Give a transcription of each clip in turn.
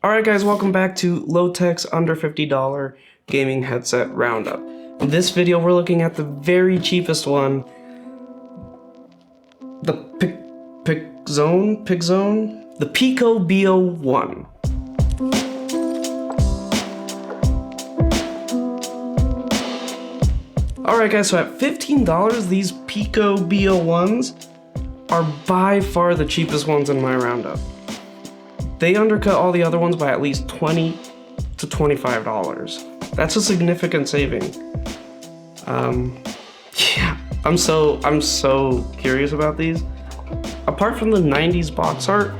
Alright guys, welcome back to low-tech's under $50 gaming headset roundup. In this video we're looking at the very cheapest one, the Pigzone, the Pico BO1. Alright guys, so at $15, these Pico BO1s are by far the cheapest ones in my roundup. They undercut all the other ones by at least $20 to $25. That's a significant saving. Yeah, I'm so curious about these. Apart from the 90s box art,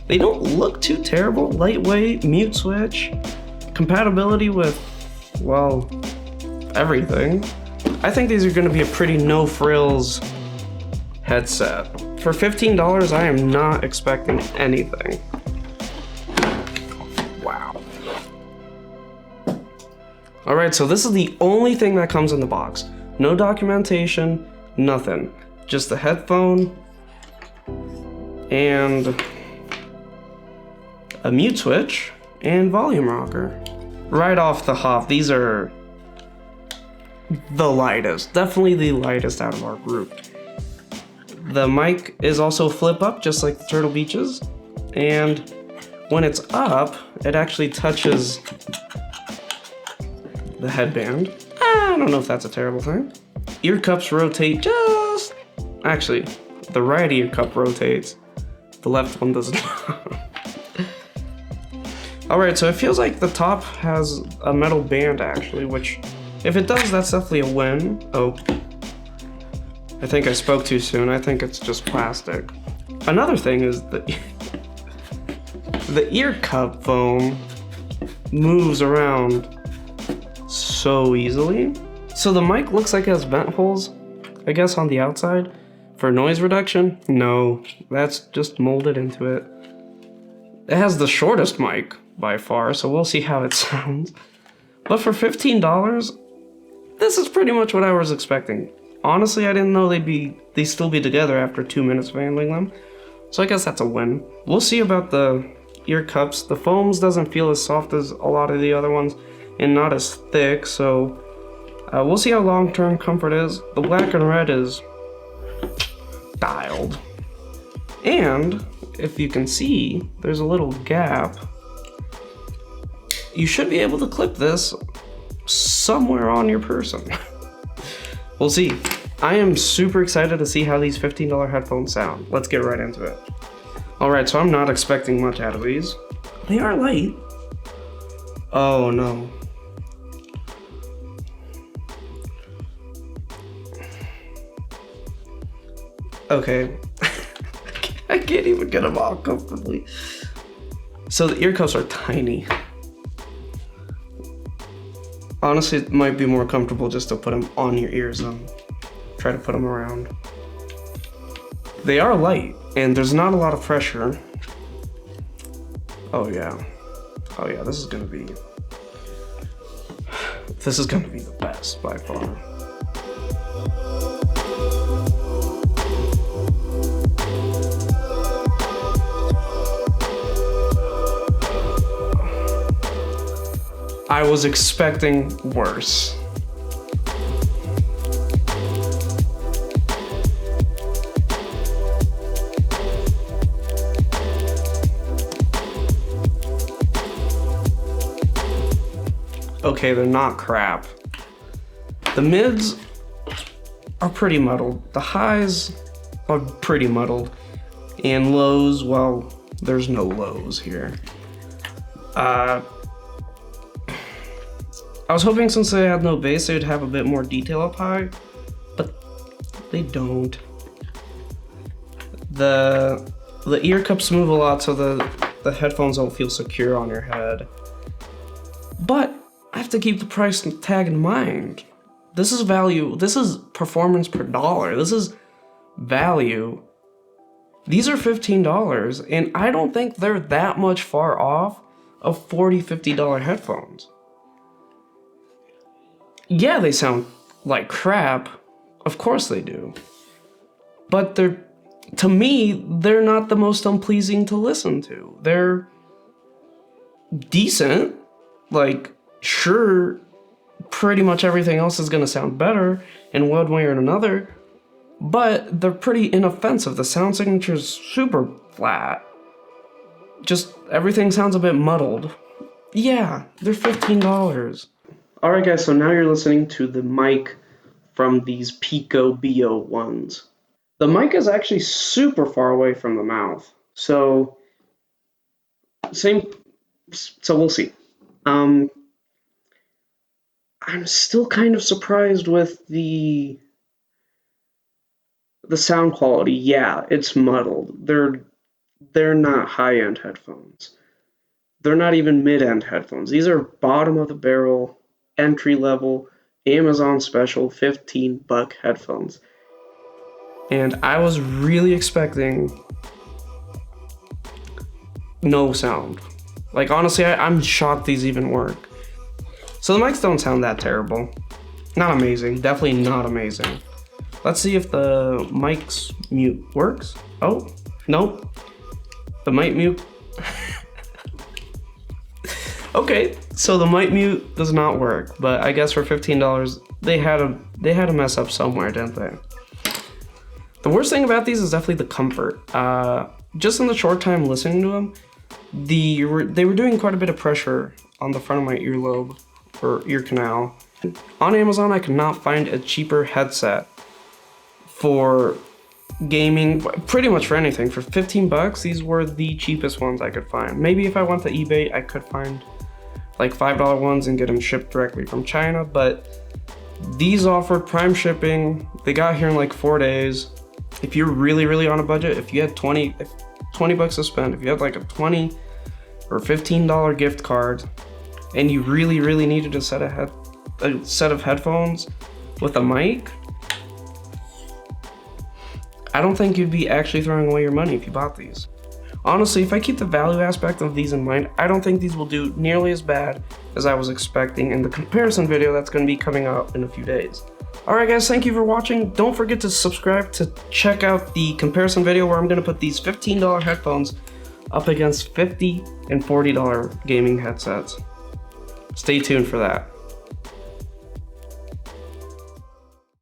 they don't look too terrible. Lightweight, mute switch, compatibility with, well, everything. I think these are gonna be a pretty no frills headset. For $15, I am not expecting anything. Wow. Alright, so this is the only thing that comes in the box. No documentation, nothing. Just the headphone and a mute switch and volume rocker. Right off the hop, these are the lightest. Definitely the lightest out of our group. The mic is also flip up, just like the Turtle Beaches, and when it's up, it actually touches the headband. I don't know if that's a terrible thing. Ear cups rotate just... Actually, the right ear cup rotates. The left one does not. Alright, so it feels like the top has a metal band actually, which, if it does, that's definitely a win. Oh. I think I spoke too soon. I think it's just plastic. Another thing is that the ear cup foam moves around so easily. So the mic looks like it has vent holes, I guess, on the outside for noise reduction. No, that's just molded into it. It has the shortest mic by far, so we'll see how it sounds. But for $15, this is pretty much what I was expecting. Honestly, I didn't know they'd still be together after 2 minutes of handling them. So I guess that's a win. We'll see about the ear cups. The foams doesn't feel as soft as a lot of the other ones and not as thick, so we'll see how long-term comfort is. The black and red is dialed. And if you can see, there's a little gap. You should be able to clip this somewhere on your person. We'll see. I am super excited to see how these $15 headphones sound. Let's get right into it. Alright, so I'm not expecting much out of these. They are light. Oh no. Okay. I can't even get them all comfortably. So the ear cups are tiny. Honestly, it might be more comfortable just to put them on your ears than try to put them around. They are light, and there's not a lot of pressure. Oh yeah. Oh yeah, this is gonna be the best by far. I was expecting worse. Okay, they're not crap. The mids are pretty muddled. The highs are pretty muddled. And lows, well, there's no lows here. I was hoping since they had no bass, they'd have a bit more detail up high, but they don't. The ear cups move a lot, so the headphones don't feel secure on your head. But I have to keep the price tag in mind. This is value. This is performance per dollar. This is value. These are $15, and I don't think they're that much far off of $40, $50 headphones. Yeah, they sound like crap. Of course they do. But to me, they're not the most unpleasing to listen to. decent. Like, sure, pretty much everything else is gonna sound better in one way or another, but they're pretty inoffensive. The sound signature is super flat. Just everything sounds a bit muddled. Yeah, they're $15. Alright guys, so now you're listening to the mic from these Pico Bio ones. The mic is actually super far away from the mouth, so we'll see. I'm still kind of surprised with the sound quality. Yeah, it's muddled. They're not high-end headphones. They're not even mid-end headphones. These are bottom of the barrel, entry level, Amazon special, $15 headphones. And I was really expecting no sound. Like, honestly, I'm shocked these even work. So the mics don't sound that terrible. Not amazing, definitely not amazing. Let's see if the mic's mute works. Oh, nope. The mic mute. Okay, so the mic mute does not work, but I guess for $15, they had to mess up somewhere, didn't they? The worst thing about these is definitely the comfort. Just in the short time listening to them, they were doing quite a bit of pressure on the front of my earlobe or ear canal. On Amazon, I could not find a cheaper headset for gaming, pretty much for anything. For $15, these were the cheapest ones I could find. Maybe if I went to eBay, I could find like $5 ones and get them shipped directly from China, but these offered prime shipping. They got here in like 4 days. If you're really on a budget, if you had 20 bucks to spend, if you had like a $20 or $15 gift card, and you really needed a set of headphones with a mic, I don't think you'd be actually throwing away your money if you bought these. Honestly, if I keep the value aspect of these in mind, I don't think these will do nearly as bad as I was expecting in the comparison video that's going to be coming out in a few days. Alright guys, thank you for watching. Don't forget to subscribe to check out the comparison video where I'm going to put these $15 headphones up against $50 and $40 gaming headsets. Stay tuned for that.